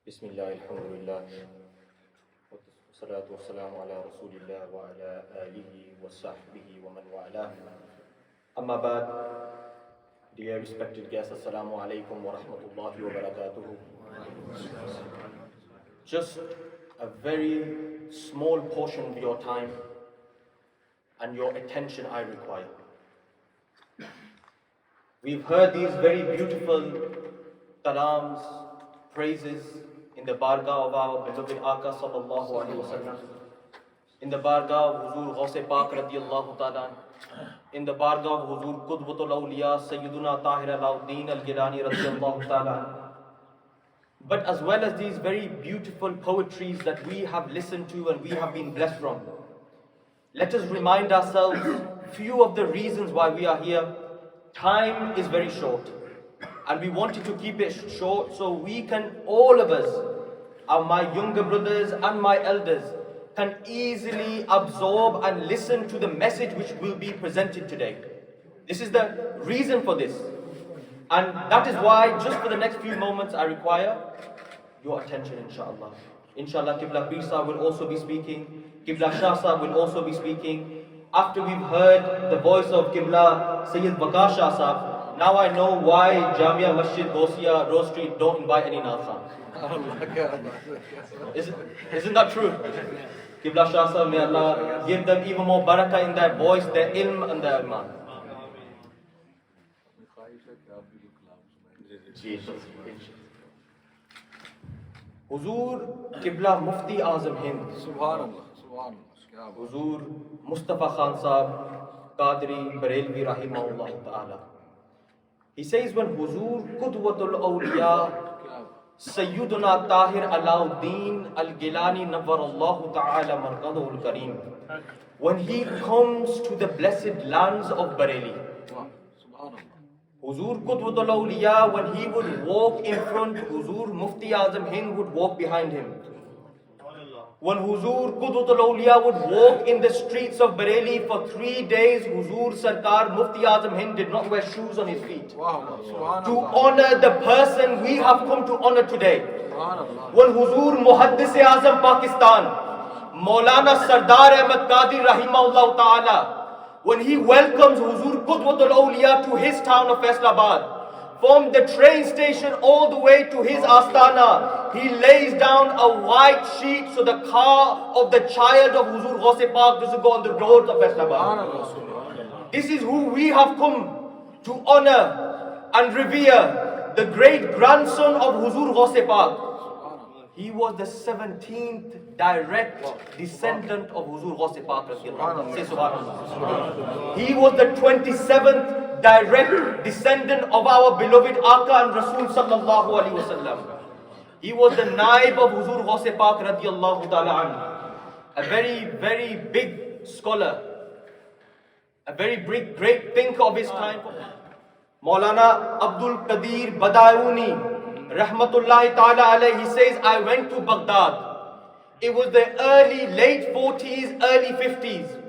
Bismillah, alhamdulillah, wassalatu wassalamu ala rasulillah wa ala alihi wa sahbihi wa man wala. Amma ba'd, dear respected guests, assalamu alaikum wa rahmatullahi wa barakatuhu. Just a very small portion of your time and your attention I require. We've heard these very beautiful kalams, praises in the bargah of our beloved Aka sallallahu alaihi wasallam, in the bargah of Huzur Ghaus Pak radiyallahu ta'ala, in the bargah of Huzur Qudwatul Aulia Sayyidina Alauddin Al-Gillani radiyallahu ta'ala. But as well as these very beautiful poetries that we have listened to and we have been blessed from, let us remind ourselves few of the reasons why we are here. Time is very short, and we wanted to keep it short so we can, all of us, my younger brothers and my elders, can easily absorb and listen to the message which will be presented today. This is the reason for this. And that is why, just for the next few moments, I require your attention, inshallah. Inshallah, Qibla Pir Sahib will also be speaking. Qibla Shah Sahib will also be speaking. After we've heard the voice of Qibla Sayyid Waqar Shah Sahib, now I know why Jamia Masjid, Ghausiyah, Rhodes Street don't invite any Nazan. Isn't that true? Qibla Shah Sahib, may Allah give them even more barakah in their voice, their ilm and their iman. Huzur Qibla Mufti Azam Hind, Subhanallah, Subhanallah, Huzur Mustafa Khan Sahib Qadri Barelvi Rahimahullah Ta'ala. He says, when Huzur Qudwatul Aulia Sayyidina Tahir Alauddin Al-Gillani Nawwarallahu Ta'ala Marqadahu Al-Kareem, when he comes to the blessed lands of Bareilly, Huzur Qudwatul Awliya, when he would walk in front, Huzur Mufti Azam Hind would walk behind him. When Huzur Qudwatul Awliya would walk in the streets of Bareilly for 3 days, Huzur Sarkar Mufti Azam Hind did not wear shoes on his feet. To honor the person we have come to honor today. When Huzur Muhaddis-e Azam Pakistan, Maulana Sardar Ahmad Qadir Rahimahullah Ta'ala, when he welcomes Huzur Qudwatul Awliya to his town of Faisalabad, from the train station all the way to his astana, he lays down a white sheet so the car of the child of Huzur Ghaus Pak doesn't go on the roads of Faisalabad. This is who we have come to honor and revere, the great grandson of Huzur Ghaus Pak. He was the 17th direct descendant of Huzur Ghaus Pak. Say Subhanallah. He was the 27th direct descendant of our beloved Aka and Rasul sallallahu alaihi wasallam. He was the Naib of Huzur Ghaus Pak radiyallahu ta'ala anhu. A very, very big scholar, a very big, great thinker of his time. Maulana Abdul Qadir Badauni Rahmatullahi ta'ala alayhi, he says, I went to Baghdad. It was the late 40s, early 50s.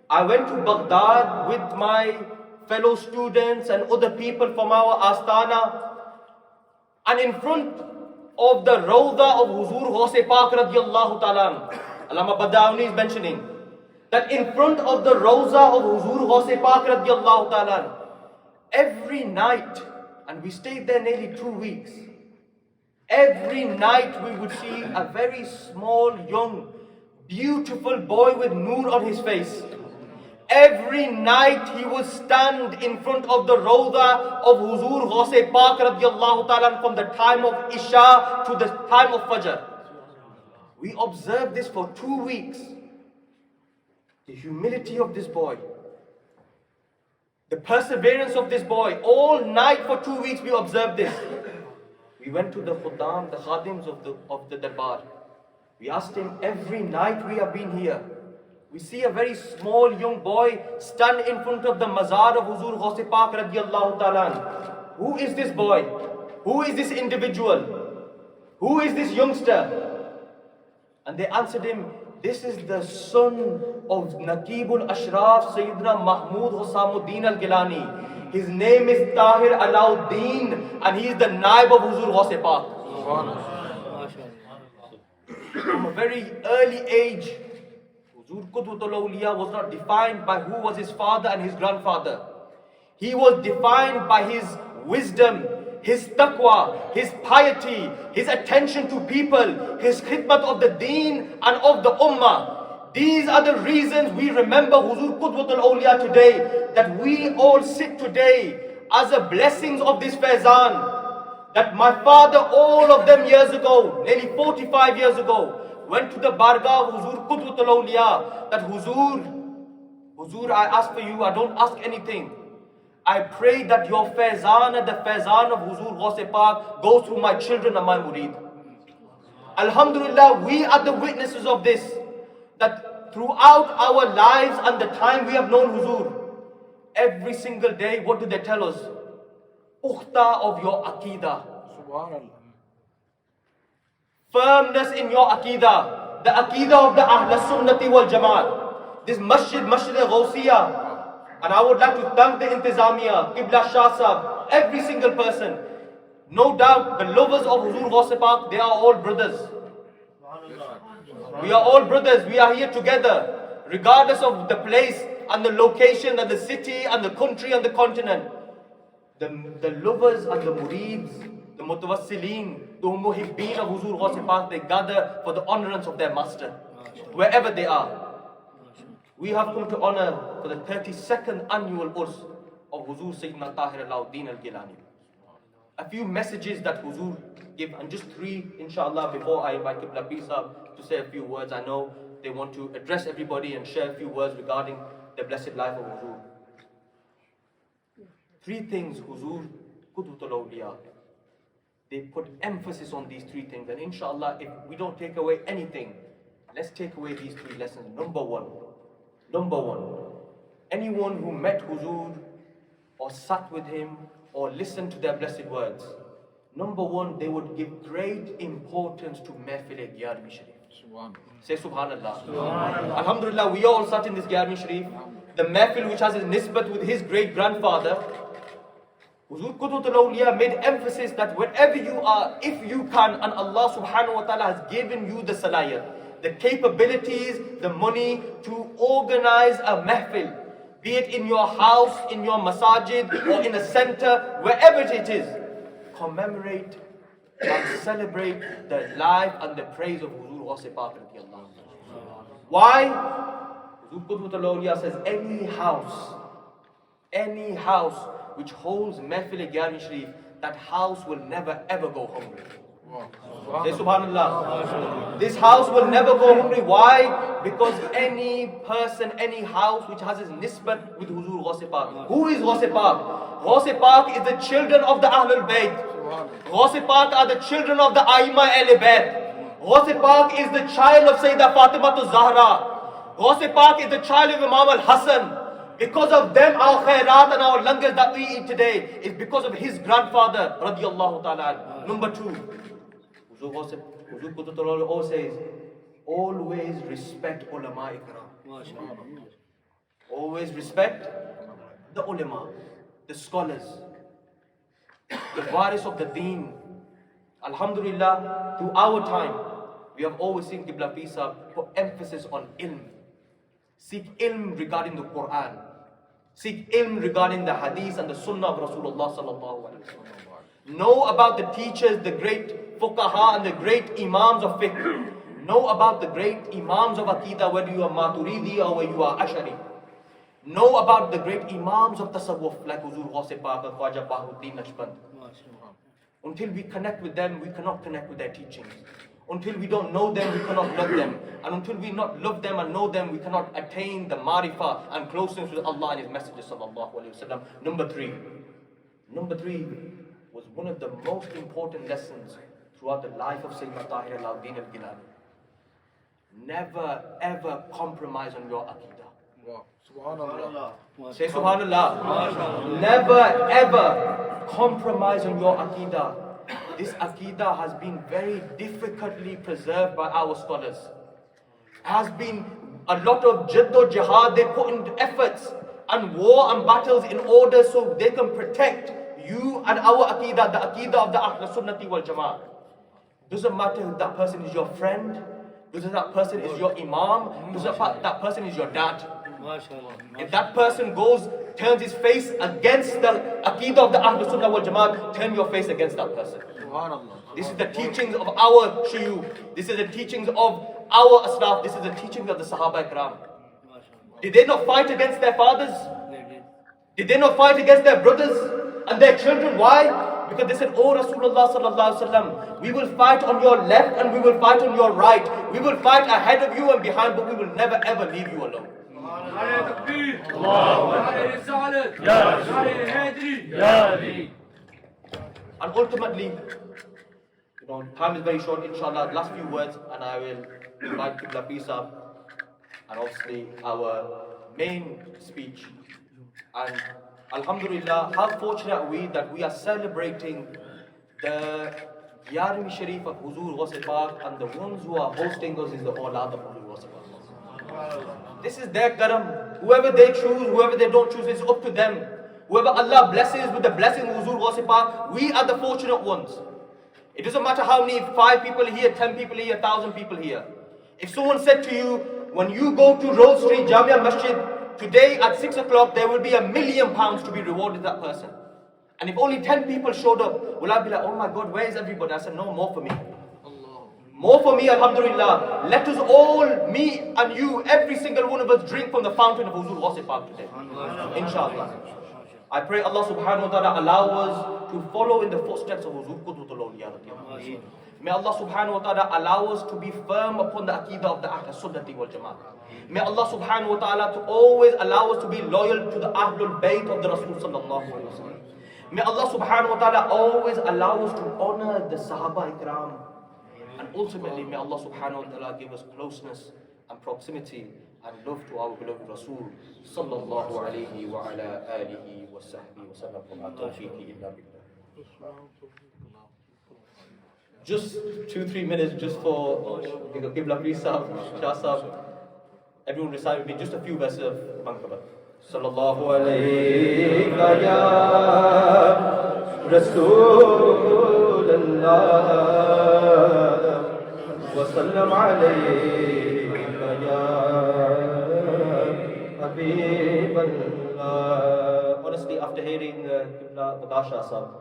I went to Baghdad with my fellow students and other people from our Astana. And in front of the Rawda of Huzur Ghaus Pak radiyallahu ta'ala, Allama Badauni is mentioning that in front of the Rawda of Huzur Ghaus Pak radiyallahu ta'ala, every night, and we stayed there nearly 2 weeks, every night we would see a very small, young, beautiful boy with noor on his face. Every night he would stand in front of the Rawda of Huzur Ghaus Pak radiyallahu ta'ala from the time of Isha to the time of Fajr. We observed this for 2 weeks. The humility of this boy, the perseverance of this boy, all night for 2 weeks we observed this. We went to the Khuddam, the Khadims of the Darbar. We asked him, every night we have been here, we see a very small young boy stand in front of the Mazar of Huzur Ghaus Pak radiyallahu ta'ala. Who is this boy? Who is this individual? Who is this youngster? And they answered him, this is the son of Naqib Ashraaf, Sayyidina Mahmud Husamuddin Al-Gilani. His name is Tahir Alauddin, and he is the Naib of Huzur Ghaus Pak. From a very early age, Qudwatul Awliya was not defined by who was his father and his grandfather. He was defined by his wisdom, his taqwa, his piety, his attention to people, his khidmat of the deen and of the ummah. These are the reasons we remember Huzur Qudwatul Awliya today, that we all sit today as a blessings of this faizan. That my father, all of them years ago, nearly 45 years ago, went to the bargah of Huzur Qudwatul Awliya, that Huzur, I ask for you, I don't ask anything. I pray that your faizan and the faizan of Huzur Ghaus Pak goes through my children and my murid. Alhamdulillah, we are the witnesses of this, that throughout our lives and the time we have known Huzur, every single day, what do they tell us? Ukhta of your Aqidah. Subhanallah. Firmness in your Aqidah. The Aqidah of the Ahl Sunnati wal Jamaat. This Masjid Ghousia. And I would like to thank the Intizamiya, Qibla Shah Sahab, every single person. No doubt, the lovers of Huzur Ghaus Pak, they are all brothers. We are all brothers. We are here together, regardless of the place and the location and the city and the country and the continent. The lovers and the murids, the mutawassilin, the muhibbeen of Huzur Ghaus Pak, they gather for the honorance of their master, wherever they are. We have come to honor for the 32nd annual Urs of Huzur Sayyidina Tahir Alauddin Al-Gillani. A few messages that Huzur give, and just three, inshallah, before I invite Qibla Pisa to say a few words. I know they want to address everybody and share a few words regarding the blessed life of Huzur. Three things Huzur Qudwatul Awliya, they put emphasis on these three things, and inshallah, if we don't take away anything, let's take away these three lessons. Number one, anyone who met Huzur or sat with him or listened to their blessed words, number one, they would give great importance to Mehfil Gyarmi Shareef. Say Subhanallah. Subhanallah. Alhamdulillah, we all sat in this Gyarmi Shareef, the Mehfil which has his nisbat with his great grandfather. Huzur Qudwatul Awliya made emphasis that wherever you are, if you can, and Allah subhanahu wa ta'ala has given you the salayat, the capabilities, the money to organize a mehfil, be it in your house, in your masajid, or in a center, wherever it is, commemorate and celebrate the life and the praise of Huzur Ghaus Pak. Why? Huzur Qudwatul Awliya says any house which holds Mehfil Gyarmi Shareef, that house will never ever go hungry. Say Subhanallah. This house will never go hungry. Why? Because any person, any house which has his nisbat with Huzur Ghaus Pak. Who is Ghaus Pak? Ghaus Pak is the children of the Ahlul Bayt. Ghaus Pak are the children of the Aima Al-Bayt. Ghaus Pak is the child of Sayyidah Fatima Zahra. Ghaus Pak is the child of Imam Al-Hassan. Because of them, our khairat and our langars that we eat today is because of his grandfather, radiallahu ta'ala. Number two, Huzur Qudwatul Awliya says, always respect ulama ikram. Always respect the ulama, the scholars, the waris of the deen. Alhamdulillah, through our time, we have always seen Qibla Pisa put emphasis on ilm. Seek ilm regarding the Quran. Seek ilm regarding the hadith and the sunnah of Rasulullah sallallahu alaihi wasallam. Know about the teachers, the great fuqaha and the great imams of fiqh. Know about the great imams of Aqidah, whether you are Maturidi or whether you are Ashari. Know about the great imams of Tasawwuf, like Huzur Ghaus Pak and Khwaja Bahuddin Naqshband. Until we connect with them, we cannot connect with their teachings. Until we don't know them, we cannot love them. And until we not love them and know them, we cannot attain the marifah and closeness with Allah and His Messenger sallallahu alaihi wasallam. Number three was one of the most important lessons throughout the life of Sayyidina Tahir Alauddin Al-Gilani. Never ever compromise on your Aqidah. Wow. Subhanallah. Say Subhanallah. Never ever compromise on your Aqidah. This Aqidah has been very difficultly preserved by our scholars. Has been a lot of jiddo jihad, they put in efforts and war and battles in order so they can protect you and our Aqidah, the Aqidah of the Ahl Sunnati wal Jamaat. Doesn't matter if that person is your friend, Because that person is your imam, because that person is your dad. If that person turns his face against the Aqeedah of the Ahlul Sunnah wal Jamaat, turn your face against that person. This is the teachings of our shuyukh. This is the teachings of our Ashraaf. This is the teachings of the Sahaba Ikram. Did they not fight against their fathers? Did they not fight against their brothers and their children? Why? Because they said, "Oh Rasulullah sallallahu alaihi wasallam, we will fight on your left and we will fight on your right. We will fight ahead of you and behind, but we will never ever leave you alone." And ultimately, time is very short, inshallah. Last few words, and I will invite Qibla Pisa and obviously our main speech. And alhamdulillah, how fortunate are we that we are celebrating the Yarmi Shareef of Huzur Ghaus Pak, and the ones who are hosting us is the Awlad of Huzur Ghaus Pak. This is their karam. Whoever they choose, whoever they don't choose, it's up to them. Whoever Allah blesses with the blessing of Huzur Ghaus Pak, we are the fortunate ones. It doesn't matter how many, 5 people here, 10 people here, 1,000 people here. If someone said to you, when you go to Rhodes Street Jamia Masjid, today at 6 o'clock, there will be £1 million to be rewarded that person. And if only 10 people showed up, will I be like, "Oh my God, where is everybody?" I said, "No, more for me. More for me, alhamdulillah. Let us all, me and you, every single one of us, drink from the fountain of Huzur Ghaus Pak today. Inshallah. I pray Allah subhanahu wa ta'ala allow us to follow in the footsteps of Huzur Qudwatul. May Allah subhanahu wa ta'ala allow us to be firm upon the Aqeedah of the Ahlul Sunnah wal Jamaat. May Allah subhanahu wa ta'ala to always allow us to be loyal to the Ahlul Bayt of the Rasul sallallahu alaihi wasallam. May Allah subhanahu wa ta'ala always allow us to honor the Sahaba Ikram. And ultimately, may Allah subhanahu wa ta'ala give us closeness and proximity and love to our beloved Rasul sallallahu alayhi wa ala alihi wa sahbihi wa sallam. Wa tawfiqi illa billah. Just 2-3 minutes just for Qibla Pisa, Shah Sahib. Everyone recite with me just a few verses of Manqaba. Sallallahu alayhi ya Rasulullah wa sallam alayhi ya Habiballah. Honestly, after hearing Qibla Badasha Sahib,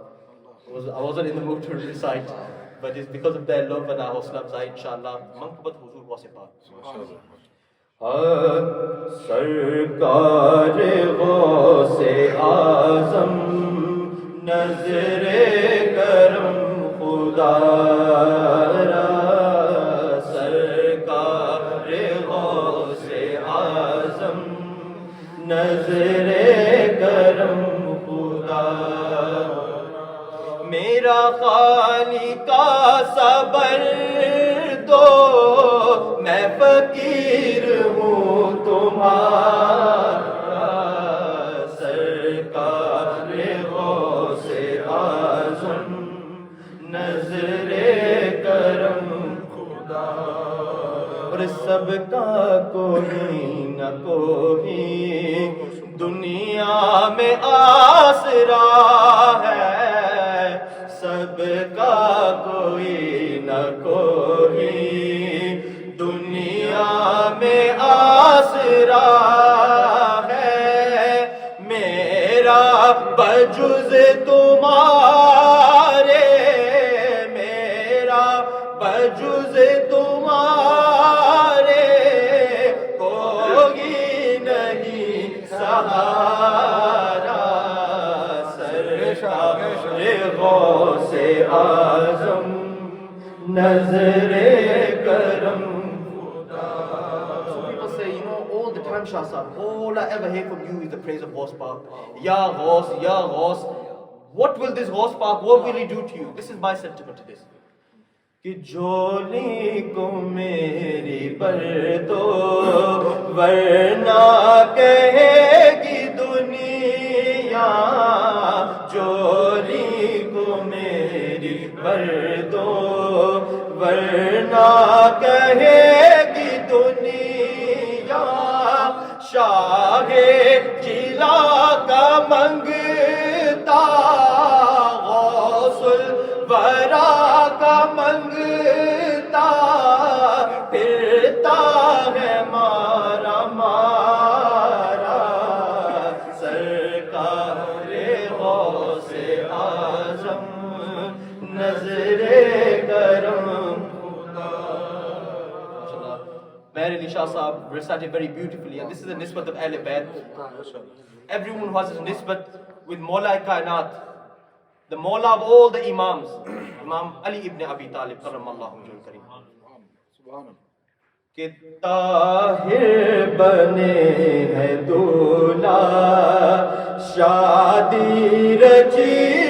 I wasn't in the mood to recite, but it's because of their love and our hosla afzai, inshallah. Manqabat Huzur Ghaus Pak. سرکار غوث اعظم نظر کرم خدا را سرکار غوث اعظم نظر کرم خدا میرا خالق صبر دو میں فقیر ہوں تمہارا سرکار غوث اعظم نظر کرم خدا اور سب کا کوئی نہ کوئی دنیا میں آسرا ہے سب کا کوئی نہ کوئی دنیا میں آسرا ہے میرا بجز تمہارے میرا بجز تمہارے کوئی نہیں سہارا سرکار غوث اعظم نظر کرم. Shah Sahib, all I ever hear from you is the praise of Ghaus Pak. Ya Ghaus, Ya Ghaus. What will this Ghaus Pak, what will he do to you? This is my sentiment to this. کہ جولی کو میری بردو ورنہ کہے گی دنیا جولی کو میری بردو ورنہ کہے گی دنیا شاہ جلا کا منگتا غوث الورا کا منگتا پھر Bareli Shah Sahab recited very beautifully, and this is the nisbat of Ahl Bayt. Everyone who has a nisbat with Mawla Kainat, the Mawla of all the Imams, Imam Ali ibn Abi Talib, karramallahu wajhul kareem. کہ طاہر بنے ہے دولہا شادی رچی